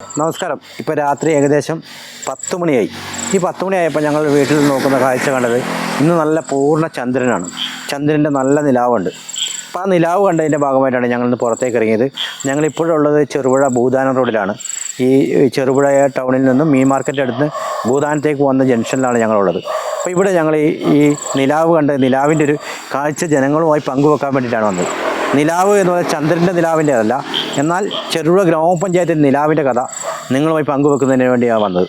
നമസ്കാരം. ഇപ്പോൾ രാത്രി ഏകദേശം 10 മണിയായി. ഈ 10 മണിയായപ്പോൾ ഞങ്ങൾ വീട്ടിൽ നോക്കുന്ന കാഴ്ച കണ്ടത് ഇന്ന് നല്ല പൂർണ്ണ ചന്ദ്രനാണ്. ചന്ദ്രൻ്റെ നല്ല നിലാവുണ്ട്. അപ്പോൾ ആ നിലാവ് കണ്ടതിൻ്റെ ഭാഗമായിട്ടാണ് ഞങ്ങളിന്ന് പുറത്തേക്ക് ഇറങ്ങിയത്. ഞങ്ങളിപ്പോഴുള്ളത് ചെറുപുഴ ഭൂതാനം റോഡിലാണ്. ഈ ചെറുപുഴ ടൗണിൽ നിന്നും മീൻ മാർക്കറ്റ് അടുത്ത് ഭൂതാനത്തേക്ക് വന്ന ജംഗ്ഷനിലാണ് ഞങ്ങളുള്ളത്. അപ്പോൾ ഇവിടെ ഞങ്ങൾ ഈ നിലാവ് കണ്ട് നിലാവിൻ്റെ ഒരു കാഴ്ച ജനങ്ങളുമായി പങ്കുവെക്കാൻ വേണ്ടിയിട്ടാണ് വന്നത്. നിലാവ് എന്ന് പറഞ്ഞാൽ ചന്ദ്രൻ്റെ നിലാവിൻ്റെ അതല്ല, എന്നാൽ ചെറുപുഴ ഗ്രാമപഞ്ചായത്തിൻ്റെ നിലാവിൻ്റെ കഥ നിങ്ങളുമായി പങ്കുവെക്കുന്നതിന് വേണ്ടിയാണ് വന്നത്.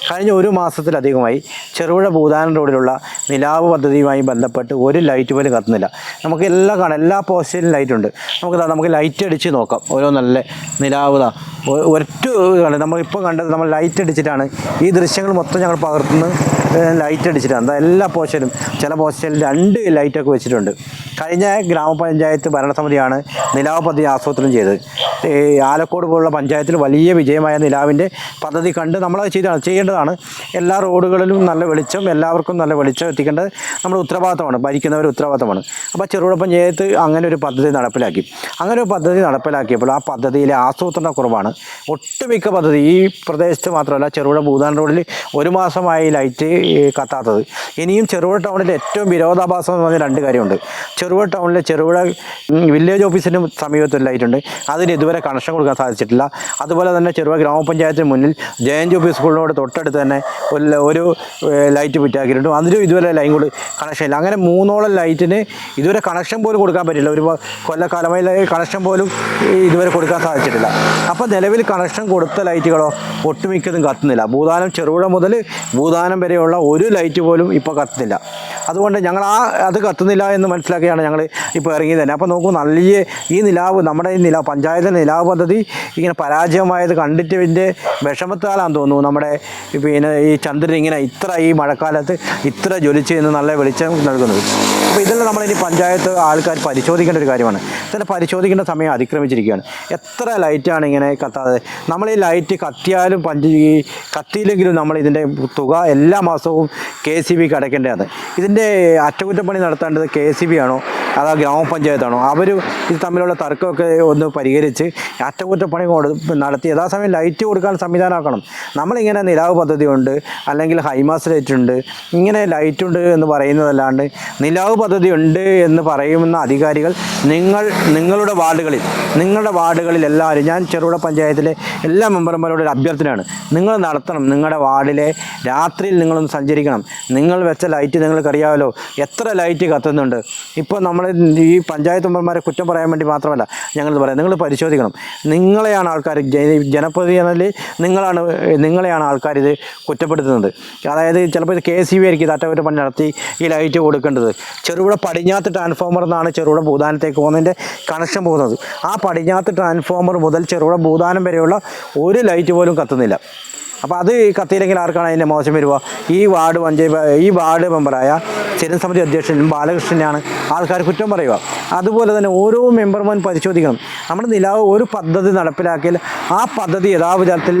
കഴിഞ്ഞ ഒരു മാസത്തിലധികമായി ചെറുപുഴ ഭൂതാനം റോഡിലുള്ള നിലാവ് പദ്ധതിയുമായി ബന്ധപ്പെട്ട് ഒരു ലൈറ്റ് പോലും കത്തുന്നില്ല. നമുക്ക് എല്ലാം കാണാം, എല്ലാ പോസ്റ്റിലും ലൈറ്റുണ്ട്. നമുക്ക് ലൈറ്റ് അടിച്ച് നോക്കാം. ഓരോ നല്ല നിലാവ് ഒരൊറ്റ കാണാം. നമ്മളിപ്പോൾ കണ്ടത് നമ്മൾ ലൈറ്റ് അടിച്ചിട്ടാണ് ഈ ദൃശ്യങ്ങൾ മൊത്തം ഞങ്ങൾ പകർത്തുന്നത്. ലൈറ്റ് അടിച്ചിട്ടാണ് എന്താ എല്ലാ പോസ്റ്റിലും. ചില പോസ്റ്റിലും 2 ലൈറ്റൊക്കെ വെച്ചിട്ടുണ്ട്. കഴിഞ്ഞ ഗ്രാമപഞ്ചായത്ത് ഭരണസമിതിയാണ് നിലാവ് പദ്ധതി ആസൂത്രണം ചെയ്തത്. ഈ ആലക്കോട് പോലുള്ള പഞ്ചായത്തിൽ വലിയ വിജയമായ നിലാവിൻ്റെ പദ്ധതി കണ്ട് നമ്മളത് ചെയ്യേണ്ടതാണ്. എല്ലാ റോഡുകളിലും നല്ല വെളിച്ചം, എല്ലാവർക്കും നല്ല വെളിച്ചം എത്തിക്കേണ്ടത് നമ്മുടെ ഉത്തരവാദിത്തമാണ്, ഭരിക്കുന്നവർ ഉത്തരവാദിത്തമാണ്. അപ്പോൾ ചെറുപുഴ പഞ്ചായത്ത് അങ്ങനെ ഒരു പദ്ധതി നടപ്പിലാക്കി. അങ്ങനെ ഒരു പദ്ധതി നടപ്പിലാക്കിയപ്പോൾ ആ പദ്ധതിയിലെ ആസൂത്രണ കുറവാണ്. ഒട്ടുമിക്ക പദ്ധതി ഈ പ്രദേശത്ത് മാത്രമല്ല, ചെറുപുഴ ഭൂതാനം റോഡിൽ ഒരു മാസമായി ലൈറ്റ് കത്താത്തത്. ഇനിയും ചെറുപുഴ ടൗണിൽ ഏറ്റവും വിരോധാഭാസം എന്ന് പറഞ്ഞ 2 കാര്യമുണ്ട്. ചെറുപുഴ ടൗണിലെ ചെറുപുഴ വില്ലേജ് ഓഫീസിന് സമീപത്തൊരു ലൈറ്റുണ്ട്, അതിന് ഇതുവരെ കണക്ഷൻ കൊടുക്കാൻ സാധിച്ചിട്ടില്ല. അതുപോലെ തന്നെ ചെറുപുഴ ഗ്രാമപഞ്ചായത്തിന് മുന്നിൽ JNJP സ്കൂളിനോട് തൊട്ടടുത്ത് തന്നെ ഒരു ലൈറ്റ് ഫിറ്റാക്കിയിട്ടുണ്ട്, അതിനും ഇതുവരെ ലൈൻ കൂടി കണക്ഷൻ ഇല്ല. അങ്ങനെ 3ഓളം ലൈറ്റിന് ഇതുവരെ കണക്ഷൻ പോലും കൊടുക്കാൻ പറ്റില്ല. ഒരു കൊല്ലക്കാലമായി കണക്ഷൻ പോലും ഇതുവരെ കൊടുക്കാൻ സാധിച്ചിട്ടില്ല. അപ്പോൾ നിലവിൽ കണക്ഷൻ കൊടുത്ത ലൈറ്റുകളോ ഒട്ടുമിക്കതും കത്തുന്നില്ല. ഭൂതാനം ചെറുപുഴ മുതൽ ഭൂതാനം വരെയുള്ള ഒരു ലൈറ്റ് പോലും ഇപ്പോൾ കത്തുന്നില്ല. അതുകൊണ്ട് ഞങ്ങൾ അത് കത്തുന്നില്ല എന്ന് മനസ്സിലാക്കിയാണ് ഞങ്ങൾ ഇപ്പോൾ ഇറങ്ങിയത് തന്നെ. അപ്പോൾ നോക്കൂ, നല്ല ഈ നിലാവ്, നമ്മുടെ ഈ പഞ്ചായത്തിൻ്റെ നിലാവ് പദ്ധതി ഇങ്ങനെ പരാജയമായത് കണ്ടിട്ട് ഇതിൻ്റെ വിഷമത്താലാന്ന് തോന്നുന്നു. നമ്മുടെ പിന്നെ ഈ ചന്ദ്രൻ ഇങ്ങനെ ഈ മഴക്കാലത്ത് ഇത്ര ജ്വലിച്ച് നിന്ന് നല്ല വെളിച്ചം നൽകുന്നത്. അപ്പോൾ ഇതെല്ലാം നമ്മളിനി പഞ്ചായത്ത് ആൾക്കാർ പരിശോധിക്കേണ്ട ഒരു കാര്യമാണ്. ഇതെല്ലാം പരിശോധിക്കേണ്ട സമയം അതിക്രമിച്ചിരിക്കുകയാണ്. എത്ര ലൈറ്റാണ് ഇങ്ങനെ കത്താതെ? നമ്മൾ ഈ ലൈറ്റ് കത്തിയാലും കത്തിയില്ലെങ്കിലും നമ്മൾ ഇതിൻ്റെ തുക എല്ലാ മാസവും KCBക്ക് അടയ്ക്കേണ്ടതാണ്. ഇതിൻ്റെ അറ്റകുറ്റപ്പണി നടത്തേണ്ടത് KCB ആണോ അതാ ഗ്രാമപഞ്ചായത്താണോ? അവർ ഇത് തമ്മിലുള്ള തർക്കമൊക്കെ ഒന്ന് പരിഹരിച്ച് അറ്റകുറ്റപ്പണി നടത്തി യഥാസമയം ലൈറ്റ് കൊടുക്കാൻ സംവിധാനമാക്കണം. നമ്മളിങ്ങനെ നിലാവ് പദ്ധതി ഉണ്ട്, അല്ലെങ്കിൽ ഹൈമാസ് ലൈറ്റ് ഉണ്ട്, ഇങ്ങനെ ലൈറ്റ് ഉണ്ട് എന്ന് പറയുന്നതല്ലാണ്ട് നിലാവ് പദ്ധതി ഉണ്ട് എന്ന് പറയുന്ന അധികാരികൾ നിങ്ങളുടെ വാർഡുകളിൽ എല്ലാവരും, ഞാൻ ചെറുപുഴ പഞ്ചായത്തിലെ എല്ലാ മെമ്പർമാരോട് ഒരു അഭ്യർത്ഥനയാണ്, നിങ്ങൾ നടത്തണം. നിങ്ങളുടെ വാർഡിലെ രാത്രിയിൽ നിങ്ങളൊന്ന് സഞ്ചരിക്കണം. നിങ്ങൾ വെച്ച ലൈറ്റ് നിങ്ങൾക്കറിയാമല്ലോ എത്ര ലൈറ്റ് കത്തുന്നുണ്ട്. ഇപ്പോൾ നമ്മൾ ഈ പഞ്ചായത്ത് മെമ്പർമാരെ കുറ്റം പറയാൻ വേണ്ടി മാത്രമല്ല ഞങ്ങളിത് പറയാം, നിങ്ങൾ പരിശോധിക്കണം. നിങ്ങളെയാണ് ആൾക്കാർ, ജനപ്രതിനിധി എന്നതിൽ നിങ്ങളെയാണ് ആൾക്കാർ ഇത് കുറ്റപ്പെടുത്തുന്നത്. അതായത് ചിലപ്പോൾ ഇത് KCB ആയിരിക്കും ഇത് അറ്റകുറ്റപ്പണി നടത്തി ഈ ലൈറ്റ് കൊടുക്കേണ്ടത്. ചെറുപുഴ പടിഞ്ഞാത്ത് ട്രാൻസ്ഫോമർ എന്നാണ് ചെറുപുഴ ഭൂതാനത്തേക്ക് പോകുന്നതിൻ്റെ കണക്ഷൻ പോകുന്നത്. ആ പടിഞ്ഞാത്ത് ട്രാൻസ്ഫോമർ മുതൽ ചെറുപുഴ ഭൂതാനം വരെയുള്ള ഒരു ലൈറ്റ് പോലും കത്തുന്നില്ല. അപ്പോൾ അത് കത്തിയില്ലെങ്കിൽ ആർക്കാണ് അതിൻ്റെ മോശം വരിക? ഈ വാർഡ് മെമ്പറായ സ്ഥിരം സമിതി അധ്യക്ഷൻ ബാലകൃഷ്ണനെയാണ് ആൾക്കാർ കുറ്റം പറയുക. അതുപോലെ തന്നെ ഓരോ മെമ്പർമാരും പരിശോധിക്കണം. നമ്മുടെ നിലാവ് ഒരു പദ്ധതി നടപ്പിലാക്കിയാൽ ആ പദ്ധതി യഥാവിധത്തിൽ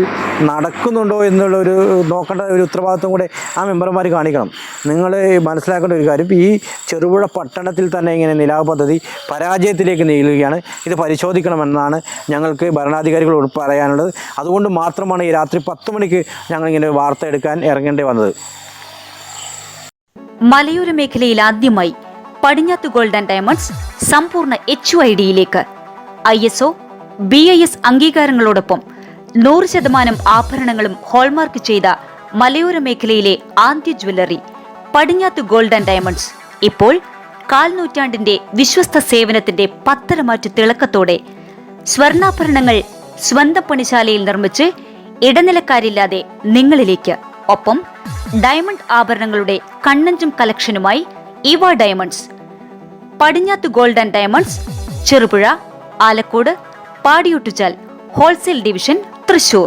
നടക്കുന്നുണ്ടോ എന്നുള്ളൊരു നോക്കേണ്ട ഒരു ഉത്തരവാദിത്വം കൂടെ ആ മെമ്പർമാർ കാണിക്കണം. നിങ്ങൾ മനസ്സിലാക്കേണ്ട ഒരു കാര്യം, ഈ ചെറുപുഴ പട്ടണത്തിൽ തന്നെ ഇങ്ങനെ നിലാവ് പദ്ധതി പരാജയത്തിലേക്ക് നീങ്ങുകയാണ്. ഇത് പരിശോധിക്കണമെന്നാണ് ഞങ്ങൾക്ക് ഭരണാധികാരികളോട് പറയാനുള്ളത്. അതുകൊണ്ട് മാത്രമാണ് ഈ രാത്രി 10 മണിക്ക് ഞങ്ങളിങ്ങനെ വാർത്ത എടുക്കാൻ ഇറങ്ങേണ്ടി വന്നത്. മലയോര മേഖലയിൽ ആദ്യമായി പടിഞ്ഞാത്ത് ഗോൾഡ് ആൻഡ് ഡയമണ്ട്സ് സമ്പൂർണ്ണ HUIDയിലേക്ക് ISO BIS അംഗീകാരങ്ങളോടൊപ്പം 100% ആഭരണങ്ങളും ഹോൾമാർക്ക് ചെയ്ത മലയോര മേഖലയിലെ ആദ്യ ജ്വല്ലറി പടിഞ്ഞാത്ത് ഗോൾഡ് ആൻഡ് ഡയമണ്ട്സ് ഇപ്പോൾ 1/4 നൂറ്റാണ്ടിന്റെ വിശ്വസ്ത സേവനത്തിന്റെ പത്തരമാറ്റു തിളക്കത്തോടെ സ്വർണ്ണാഭരണങ്ങൾ സ്വന്തം പണിശാലയിൽ നിർമ്മിച്ച് ഇടനിലക്കാരില്ലാതെ നിങ്ങളിലേക്ക്. ഒപ്പം ഡയമണ്ട് ആഭരണങ്ങളുടെ കണ്ണഞ്ചും കളക്ഷനുമായി ഇവ diamonds. Padinjath gold and diamonds, Cherupuzha, Alakode, Padiyottuchal wholesale division, Thrissur.